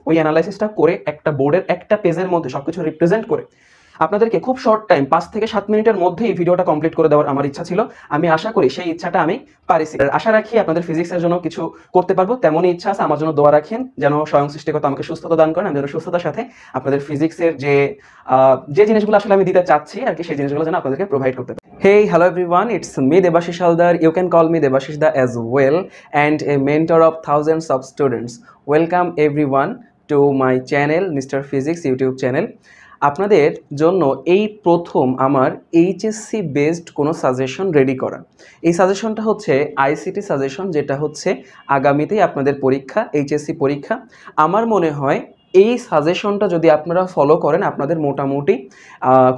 ওই অ্যানালাইসিসটা করে একটা বোর্ডের একটা পেজের মধ্যে সবকিছু রিপ্রেজেন্ট করে আপনাদেরকে খুব শর্ট টাইম 5 থেকে 7 মিনিটের মধ্যেই ভিডিওটা কমপ্লিট করে দেওয়ার আমার ইচ্ছা ছিল। আমি আশা করি সেই ইচ্ছাটা আমি পারিছি। আশা রাখি আপনাদের ফিজিক্সের জন্য কিছু করতে পারবো, তেমনই ইচ্ছা আছে। আমার জন্য দোয়া রাখেন যেন স্বয়ং সৃষ্টিকর্তা আমাকে সুস্থতা দান করেন, আমি যেন সুস্থতার সাথে আপনাদের ফিজিক্সের যে জিনিসগুলো আসলে আমি দিতে চাচ্ছি আর কি, সেই জিনিসগুলো যেন আপনাদেরকে প্রোভাইড করতে পারি। Hey, hello everyone, it's me Debashish Haldar. You can call me Debashish Da as well, and a mentor of thousands of students. Welcome everyone to my channel, Mr. Physics YouTube channel. আপনাদের জন্য এই প্রথম আমার HSC based কোনো suggestion ready করা। এই সাজেশনটা হচ্ছে আইসিটি সাজেশন, যেটা হচ্ছে আগামীতেই আপনাদের পরীক্ষা, এইচএসসি পরীক্ষা। আমার মনে হয় এই সাজেশনটা যদি আপনারা ফলো করেন আপনাদের মোটামুটি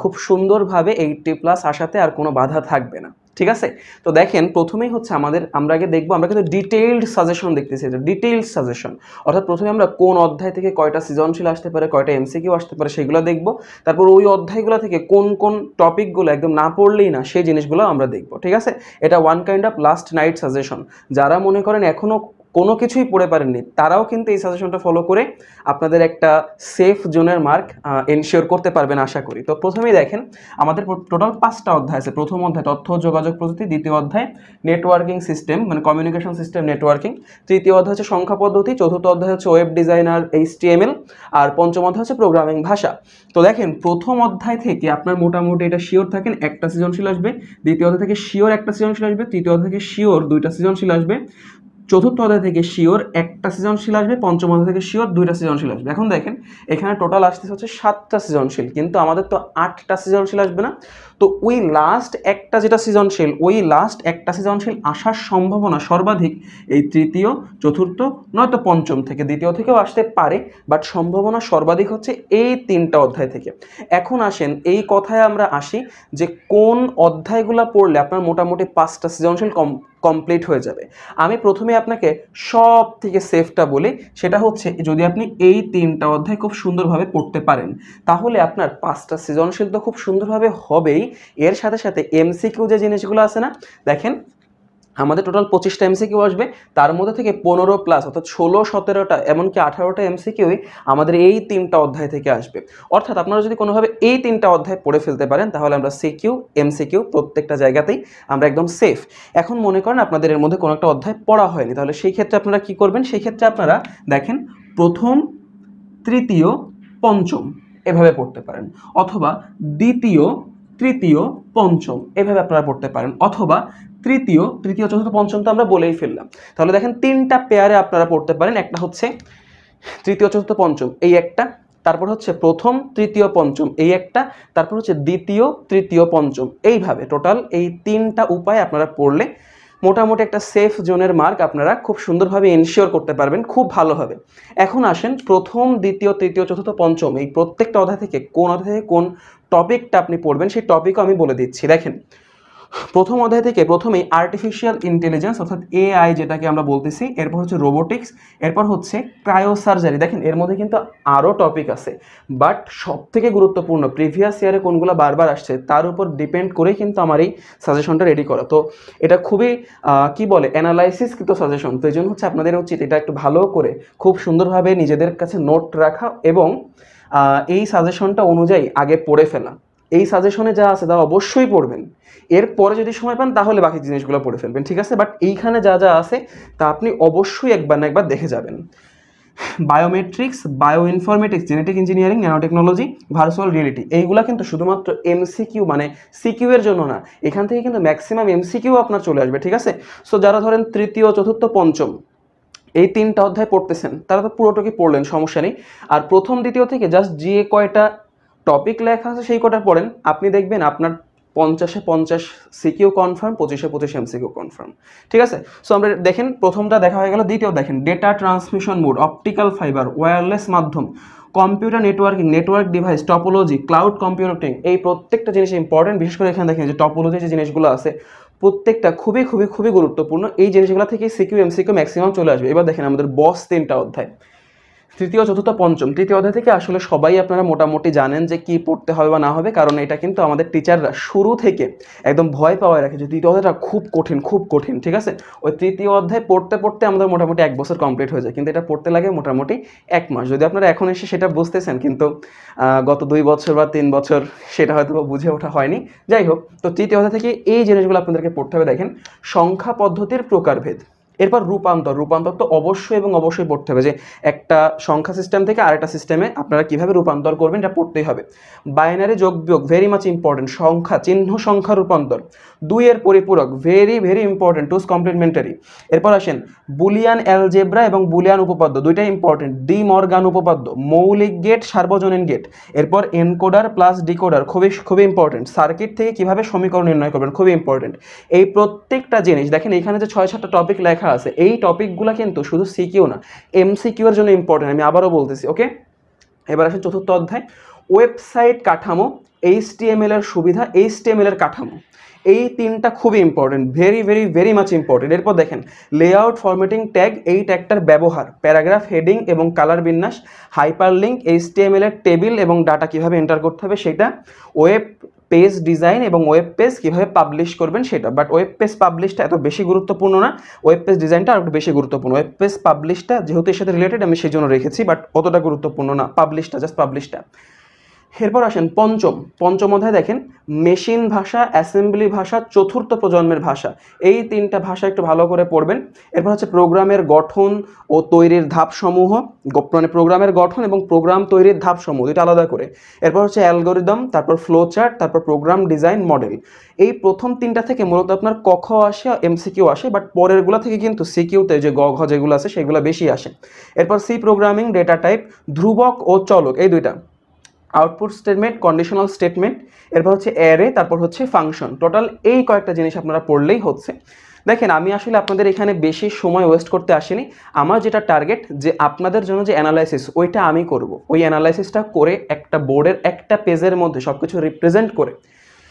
খুব সুন্দরভাবে 80+ আসাতে আর কোনো বাধা থাকবে না, ঠিক আছে? তো দেখেন, প্রথমেই হচ্ছে আমরা আগে দেখবো, আমরা কিন্তু ডিটেইলড সাজেশন দেখতেছি, ডিটেইলড সাজেশন, অর্থাৎ প্রথমে আমরা কোন অধ্যায় থেকে কয়টা সৃজনশীল আসতে পারে, কয়টা এমসিকিউ আসতে পারে সেগুলো দেখবো। তারপর ওই অধ্যায়গুলো থেকে কোন কোন টপিকগুলো একদম না পড়লেই না সেই জিনিসগুলো আমরা দেখবো, ঠিক আছে? এটা one kind of last night suggestion. যারা মনে করেন এখনো কোনো কিছুই পড়ে পারেননি তারাও কিন্তু এই সাজেশনটা ফলো করে আপনাদের একটা সেফ জোনের মার্ক এনশিওর করতে পারবেন আশা করি। তো প্রথমেই দেখেন, আমাদের টোটাল 5টা অধ্যায় আছে। প্রথম অধ্যায় তথ্য যোগাযোগ প্রযুক্তি, দ্বিতীয় অধ্যায় নেটওয়ার্কিং সিস্টেম মানে কমিউনিকেশন সিস্টেম নেটওয়ার্কিং, তৃতীয় অধ্যায় হচ্ছে সংখ্যা পদ্ধতি, চতুর্থ অধ্যায় হচ্ছে ওয়েব ডিজাইনার HTML, আর পঞ্চম অধ্যায় হচ্ছে প্রোগ্রামিং ভাষা। তো দেখেন, প্রথম অধ্যায় থেকে আপনার মোটামুটি এটা শিওর থাকেন একটা সৃজনশীল আসবে, দ্বিতীয় অধ্যায় থেকে শিওর একটা সৃজনশীল আসবে, তৃতীয় অধ্যায় থেকে শিওর 2টা সৃজনশীল আসবে, চতুর্থ অধ্যায় থেকে শিওর একটা সৃজনশীল আসবে, পঞ্চম অধ্যায় থেকে শিওর 2টা সৃজনশীল আসবে। এখন দেখেন, এখানে টোটাল আসতেছে হচ্ছে 7টা সৃজনশীল, কিন্তু আমাদের তো 8টা সৃজনশীল আসবে না। তো ওই লাস্ট একটা যেটা সৃজনশীল, ওই লাস্ট একটা সৃজনশীল আসার সম্ভাবনা সর্বাধিক এই তৃতীয়, চতুর্থ, নয়তো পঞ্চম থেকে, দ্বিতীয় থেকেও আসতে পারে, বাট সম্ভাবনা সর্বাধিক হচ্ছে এই 3টা অধ্যায় থেকে। এখন আসেন, এই কথায় আমরা আসি যে কোন অধ্যায়গুলো পড়লে আপনার মোটামুটি 5টা সৃজনশীল কমপ্লিট হয়ে যাবে। আমি প্রথমে আপনাকে সব থেকে সেফটা বলি, সেটা হচ্ছে যদি আপনি এই 3টা অধ্যায় খুব সুন্দরভাবে পড়তে পারেন তাহলে আপনার 5টা সৃজনশীল তো খুব সুন্দরভাবে হবেই, এর সাথে সাথে এমসিকিউ যে জিনিসগুলো আছে না, দেখেন আমাদের টোটাল 25টা এমসিকিউ আসবে, তার মধ্যে থেকে 15+ অর্থাৎ 16, 17টা এমনকি 18টা এমসিকিউই আমাদের এই 3টা অধ্যায় থেকে আসবে। অর্থাৎ আপনারা যদি কোনোভাবে এই 3টা অধ্যায় পড়ে ফেলতে পারেন তাহলে আমরা সিকিউ এমসিকিউ প্রত্যেকটা জায়গাতেই আমরা একদম সেফ। এখন মনে করেন আপনাদের এর মধ্যে কোনো একটা অধ্যায় পড়া হয়নি, তাহলে সেই ক্ষেত্রে আপনারা কি করবেন? সেই ক্ষেত্রে আপনারা দেখেন প্রথম, তৃতীয়, পঞ্চম এভাবে পড়তে পারেন, অথবা দ্বিতীয়, তৃতীয়, পঞ্চম এভাবে আপনারা পড়তে পারেন, অথবা তৃতীয়, চতুর্থ, পঞ্চম তো আমরা বলেই ফেললাম। তাহলে দেখেন 3টা পেয়ারে আপনারা পড়তে পারেন, একটা হচ্ছে তৃতীয়, চতুর্থ, পঞ্চম এই একটা, তারপর হচ্ছে প্রথম, তৃতীয়, পঞ্চম এই একটা, তারপর হচ্ছে দ্বিতীয়, তৃতীয়, পঞ্চম, এইভাবে টোটাল এই 3টা উপায় আপনারা পড়লে মোটামুটি একটা সেফ জোনের মার্ক আপনারা খুব সুন্দরভাবে এনশিওর করতে পারবেন, খুব ভালোভাবে। এখন আসেন, প্রথম, দ্বিতীয়, তৃতীয়, চতুর্থ, পঞ্চম এই প্রত্যেকটা অধ্যায় থেকে কোন টপিকটা আপনি পড়বেন সেই টপিকও আমি বলে দিচ্ছি। দেখেন, প্রথম অধ্যায় থেকে প্রথমেই আর্টিফিশিয়াল ইন্টেলিজেন্স অর্থাৎ AI যেটাকে আমরা বলতেছি, এরপর হচ্ছে রোবোটিক্স, এরপর হচ্ছে ক্রায়োসার্জারি। দেখেন এর মধ্যে কিন্তু আরও টপিক আছে, বাট সব থেকে গুরুত্বপূর্ণ প্রিভিয়াস ইয়ারে কোনগুলো বারবার আসছে তার উপর ডিপেন্ড করেই কিন্তু আমার এই সাজেশনটা রেডি করা। তো এটা খুবই কি বলে অ্যানালাইসিসকৃত সাজেশন, তো এই জন্য হচ্ছে আপনাদের উচিত এটা একটু ভালো করে খুব সুন্দরভাবে নিজেদের কাছে নোট রাখা এবং এই সাজেশনটা অনুযায়ী আগে পড়ে ফেলা। এই সাজেশনে যা আছে তা অবশ্যই পড়বেন, এরপরে যদি সময় পান তাহলে বাকি জিনিসগুলো পড়ে ফেলবেন, ঠিক আছে? বাট এইখানে যা যা আছে তা আপনি অবশ্যই একবার না একবার দেখে যাবেন। Biometrics, bio informatics, genetic engineering, nanotechnology, virtual reality, এইগুলা কিন্তু শুধুমাত্র এমসিকিউ মানে সিকিউ এর জন্য না, এখান থেকে কিন্তু ম্যাক্সিমাম এমসিকিউ আপনার চলে আসবে, ঠিক আছে? সো যারা ধরেন তৃতীয়, চতুর্থ, পঞ্চম এই 3টা অধ্যায় পড়তেছেন তারা তো পুরোটুকুই পড়লেন, সমস্যা নেই। আর প্রথম, দ্বিতীয় থেকে জাস্ট যে কয়টা টপিক লেখা আছে সেই কটা পড়েন, আপনি দেখবেন আপনার 50-এ 50 সিকিউ কনফার্ম, 25-এ 25 এমসিকিউ কনফার্ম, ঠিক আছে? সো আমরা দেখেন প্রথমটা দেখা হয়ে গেল, দ্বিতীয় দেখেন data transmission mode, optical fibre, wireless মাধ্যম, computer networking, network device, topology, cloud computing, এই প্রত্যেকটা জিনিস ইম্পর্টেন্ট। বিশেষ করে এখানে দেখেন যে টপোলজি যে জিনিসগুলো আছে প্রত্যেকটা খুবই খুবই খুবই গুরুত্বপূর্ণ, এই জিনিসগুলো থেকে সিকিউ এমসিকিউ ম্যাক্সিমাম চলে আসবে। এবার দেখেন আমাদের বস 3টা অধ্যায়, তৃতীয়, চতুর্থ, পঞ্চম, তৃতীয় অধ্যায় থেকে আসলে সবাই আপনারা মোটামুটি জানেন যে কি পড়তে হবে বা না হবে, কারণ এটা কিন্তু আমাদের টিচাররা শুরু থেকে একদম ভয় পাওয়ায় রাখে যে তৃতীয় অধ্যায়টা খুব কঠিন, খুব কঠিন, ঠিক আছে। ওই তৃতীয় অধ্যায় পড়তে পড়তে আমাদের মোটামুটি 1 বছর কমপ্লিট হয়ে যায়, কিন্তু এটা পড়তে লাগে মোটামুটি 1 মাস। যদি আপনারা এখন এসে সেটা বুঝতেছেন, কিন্তু গত 2 বছর বা 3 বছর সেটা হয়তো বুঝে ওঠা হয়নি। যাই হোক, তো তৃতীয় অধ্যায় থেকে এই জিনিসগুলো আপনাদেরকে পড়তে হবে। দেখেন, সংখ্যা পদ্ধতির প্রকারভেদ, এরপর রূপান্তর। রূপান্তর তো অবশ্যই এবং অবশ্যই পড়তে হবে, যে একটা সংখ্যা সিস্টেম থেকে আরেকটা সিস্টেমে আপনারা কিভাবে রূপান্তর করবেন এটা পড়তেই হবে। বাইনারি যোগ বিয়োগ, ভেরি মাচ ইম্পর্টেন্ট। সংখ্যা, চিহ্ন সংখ্যা রূপান্তর। 2 এর পরিপূরক, ভেরি ভেরি ইম্পর্টেন্ট, টুস কমপ্লিমেন্টারি। এরপর আসেন বুলিয়ান অ্যালজেব্রা এবং বুলিয়ান উপপাদ্য, দুইটাই ইম্পর্টেন্ট। ডি মর্গান উপপাদ্য, মৌলিক গেট, সার্বজনীন গেট। এরপর এনকোডার প্লাস ডিকোডার, খুবই খুবই ইম্পর্টেন্ট। সার্কিট থেকে কিভাবে সমীকরণ নির্ণয় করবেন, খুবই ইম্পর্টেন্ট। এই প্রত্যেকটা জিনিস দেখেন, এখানে যে 6-7টা টপিক লেখা আছে, এই টপিকগুলো কিন্তু শুধু সিকিউ না, এমসিকিউ এর জন্য ইম্পর্টেন্ট। আমি আবারও বলতেছি, ওকে। এবার আসেন চতুর্থ অধ্যায়, ওয়েবসাইট কাঠামো, HTML এর সুবিধা, HTML এর কাঠামো। এই 3টা খুবই important, very very very much important. এরপর দেখেন লেআউট, ফরম্যাটিং, ট্যাগ, এই ট্যাগটার ব্যবহার, প্যারাগ্রাফ, হেডিং এবং কালার বিন্যাস, হাইপারলিঙ্ক, HTML এর টেবিল এবং ডাটা কিভাবে এন্টার করতে হবে সেটা, ওয়েব পেজ ডিজাইন এবং ওয়েব পেজ কীভাবে পাবলিশ করবেন সেটা। বাট ওয়েব পেজ পাবলিশটা এত বেশি গুরুত্বপূর্ণ না, ওয়েব পেজ ডিজাইনটা আর একটু বেশি গুরুত্বপূর্ণ। ওয়েব পেজ পাবলিশটা যেহেতু এর সাথে রিলেটেড আমি সেই জন্য রেখেছি, বাট অতটা গুরুত্বপূর্ণ না পাবলিশটা, জাস্ট পাবলিশটা। এরপর আসেন পঞ্চম অধ্যায় দেখেন মেশিন ভাষা, অ্যাসেম্বলি ভাষা, চতুর্থ প্রজন্মের ভাষা। এই 3টা ভাষা একটু ভালো করে পড়বেন। এরপর হচ্ছে প্রোগ্রামের গঠন ও তৈরির ধাপসমূহ, মানে প্রোগ্রামের গঠন এবং প্রোগ্রাম তৈরির ধাপসমূহ দুইটা আলাদা করে। এরপর হচ্ছে অ্যালগোরিদম, তারপর ফ্লো চার্ট, তারপর প্রোগ্রাম ডিজাইন মডেল। এই প্রথম 3টা থেকে মূলত আপনার ক খ আসে, এমসিকিউ আসে, বাট পরেরগুলো থেকে কিন্তু সিকিউতে যে গ ঘ যেগুলো আছে সেগুলো বেশি আসে। এরপর সি প্রোগ্রামিং, ডেটা টাইপ, ধ্রুবক ও চলক, এই দুইটা। আউটপুট স্টেটমেন্ট, কন্ডিশনাল স্টেটমেন্ট, এরপর হচ্ছে অ্যারে, তারপর হচ্ছে ফাংশন। টোটাল এই কয়েকটা জিনিস আপনারা পড়লেই হচ্ছে। দেখেন, আমি আসলে আপনাদের এখানে বেশি সময় ওয়েস্ট করতে আসিনি। আমার যেটা টার্গেট, যে আপনাদের জন্য যে অ্যানালাইসিস ওইটা আমি করব, ওই অ্যানালাইসিসটা করে একটা বোর্ডের একটা পেজের মধ্যে সব কিছু রিপ্রেজেন্ট করে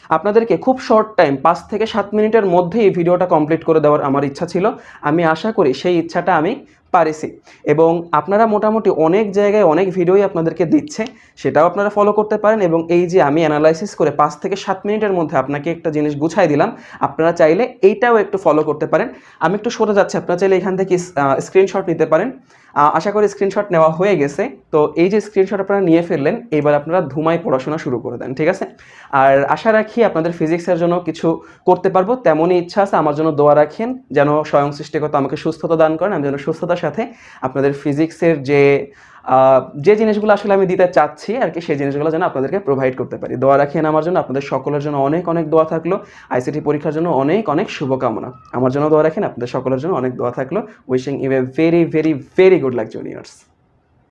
আপনাদেরকে খুব শর্ট টাইম 5 থেকে 7 মিনিটের মধ্যে এই ভিডিওটা কমপ্লিট করে দেওয়ার আমার ইচ্ছা ছিল। আমি আশা করি সেই ইচ্ছাটা আমি পারিছি, এবং আপনারা মোটামুটি অনেক জায়গায় অনেক ভিডিওই আপনাদেরকে দিচ্ছে, সেটাও আপনারা ফলো করতে পারেন। এবং এই যে আমি অ্যানালাইসিস করে 5 থেকে 7 মিনিটের মধ্যে আপনাকে একটা জিনিস গুছাই দিলাম, আপনারা চাইলে এইটাও একটু ফলো করতে পারেন। আমি একটু সরে যাচ্ছি, আপনারা চাইলে এখান থেকে স্ক্রিনশট নিতে পারেন। আশা করি স্ক্রিনশট নেওয়া হয়ে গেছে। তো এই যে স্ক্রিনশট আপনারা নিয়ে ফেললেন, এবার আপনারা ধুমায় পড়াশোনা শুরু করে দেন, ঠিক আছে। আর আশা রাখি আপনাদের ফিজিক্সের জন্য কিছু করতে পারবো, তেমনই ইচ্ছা আছে। আমার জন্য দোয়া রাখেন যেন স্বয়ং সৃষ্টিকর্তা আমাকে সুস্থতা দান করেন, আমি যেন সুস্থতার সাথে আপনাদের ফিজিক্সের যে জিনিসগুলো আসলে আমি দিতে চাচ্ছি আর কি, সেই জিনিসগুলো যেন আপনাদেরকে প্রোভাইড করতে পারি। দোয়া রাখেন আমার জন্য, আপনাদের সকলের জন্য অনেক অনেক দোয়া থাকলো। আইসিটি পরীক্ষার জন্য অনেক অনেক শুভকামনা। আমার জন্য দোয়া রাখেন, আপনাদের সকলের জন্য অনেক দোয়া থাকলো। Wishing you a very very very good luck juniors.